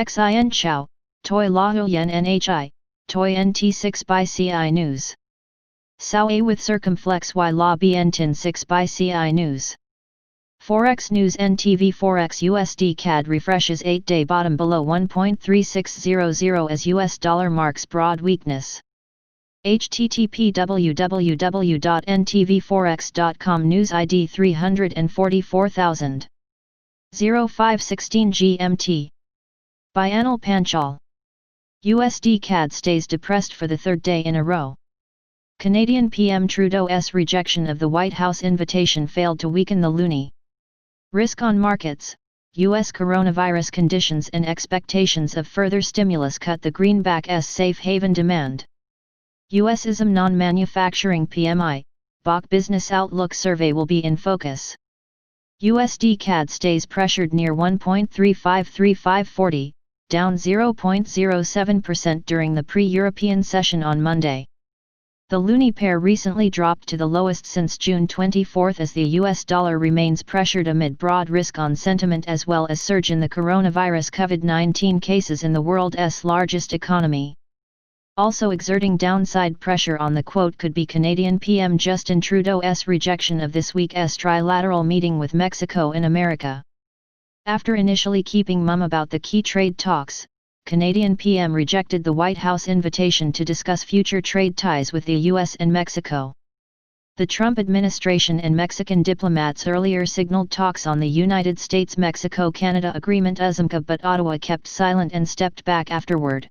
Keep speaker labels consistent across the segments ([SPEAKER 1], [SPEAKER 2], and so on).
[SPEAKER 1] xin chào, tôi là Yen Nhi, tôi NT6 by CI News. Sao A with circumflex Y la Bn tin 6 by CI News. Forex News NTVforex USD CAD refreshes 8-day bottom below 1.3600 as US dollar marks broad weakness. http www.ntvforex.com News ID 344000. 0516 GMT. By Anil Panchal. USD CAD stays depressed for the third day in a row. Canadian PM Trudeau's rejection of the White House invitation failed to weaken the Loonie. Risk on markets, U.S. coronavirus conditions and expectations of further stimulus cut the greenback's safe haven demand. U.S. ISM Non-Manufacturing PMI, BOC Business Outlook Survey will be in focus. USD CAD stays pressured near 1.353540, down 0.07% during the pre-European session on Monday. The Loonie pair recently dropped to the lowest since June 24 as the US dollar remains pressured amid broad risk-on sentiment as well as surge in the coronavirus COVID-19 cases in the world's largest economy. Also exerting downside pressure on the quote could be Canadian PM Justin Trudeau's rejection of this week's trilateral meeting with Mexico and America. After initially keeping mum about the key trade talks, Canadian PM rejected the White House invitation to discuss future trade ties with the US and Mexico. The Trump administration and Mexican diplomats earlier signaled talks on the United States-Mexico-Canada agreement USMCA, but Ottawa kept silent and stepped back afterward.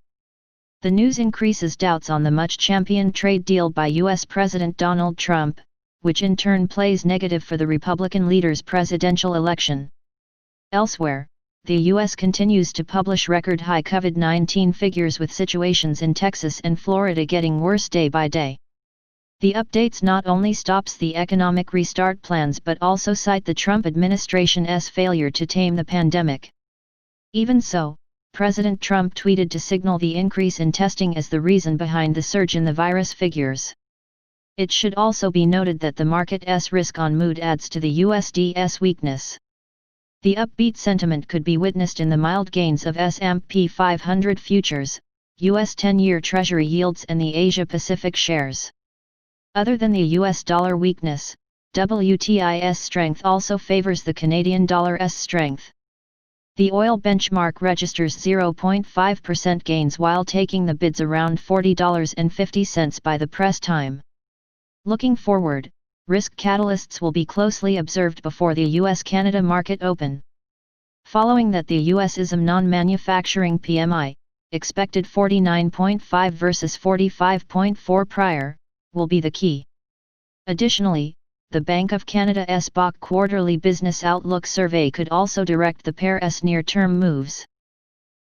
[SPEAKER 1] The news increases doubts on the much-championed trade deal by US President Donald Trump, which in turn plays negative for the Republican leader's presidential election. Elsewhere, the U.S. continues to publish record-high COVID-19 figures with situations in Texas and Florida getting worse day by day. The updates not only stops the economic restart plans but also cite the Trump administration's failure to tame the pandemic. Even so, President Trump tweeted to signal the increase in testing as the reason behind the surge in the virus figures. It should also be noted that the market's risk-on mood adds to the USD's weakness. The upbeat sentiment could be witnessed in the mild gains of S&P 500 futures, U.S. 10-year Treasury yields and the Asia-Pacific shares. Other than the U.S. dollar weakness, WTI's strength also favors the Canadian dollar's strength. The oil benchmark registers 0.5% gains while taking the bids around $40.50 by the press time. Looking forward, risk catalysts will be closely observed before the US-Canada market open. Following that, the US ISM Non-Manufacturing PMI, expected 49.5 versus 45.4 prior, will be the key. Additionally, the Bank of Canada's BOC Quarterly Business Outlook Survey could also direct the pair's near-term moves.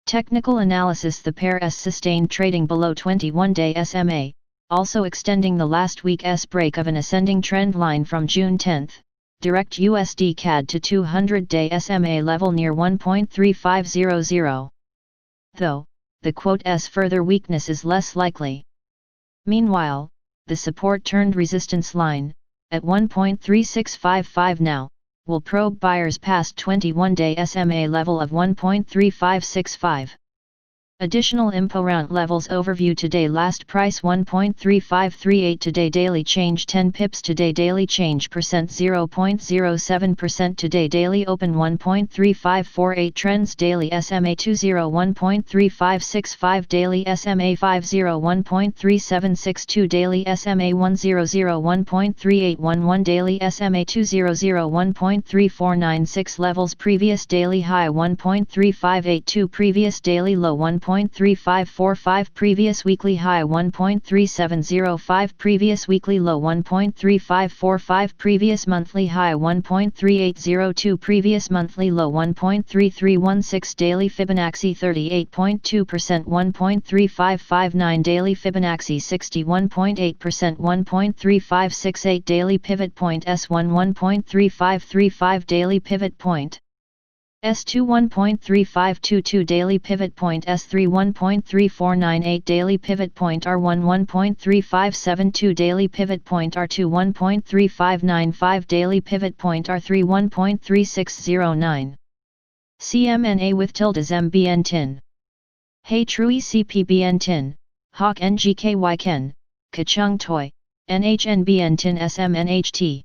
[SPEAKER 1] Technical analysis: the pair's sustained trading below 21-day SMA, also extending the last week's break of an ascending trend line from June 10, direct USD CAD to 200-day SMA level near 1.3500. Though, the quote's further weakness is less likely. Meanwhile, the support-turned-resistance line, at 1.3655 now, will probe buyers past 21-day SMA level of 1.3565. Additional info around levels overview: today last price 1.3538, today daily change 10 pips, today daily change percent 0.07%, today daily open 1.3548, trends daily SMA 20 1.3565, daily SMA 50 1.3762, daily SMA 100 1.3811, daily SMA 200 1.3496, levels previous daily high 1.3582, previous daily low 1.3545, previous weekly high 1.3705, previous weekly low 1.3545, previous monthly high 1.3802, previous monthly low 1.3316, daily Fibonacci 38.2%, 1.3559, daily Fibonacci 61.8%, 1.3568, daily pivot point S1 1.3535, daily pivot point S2 1.3522, daily pivot point S3 1.3498, daily pivot point R1 1.3572, daily pivot point R2 1.3595, daily pivot point R3 1.3609. CMNA with tildes MBN tin. Hey Trui CPBN Tin, Hawk NGKY Ken, Kachung Toy, NHNBN Tin SMNHT.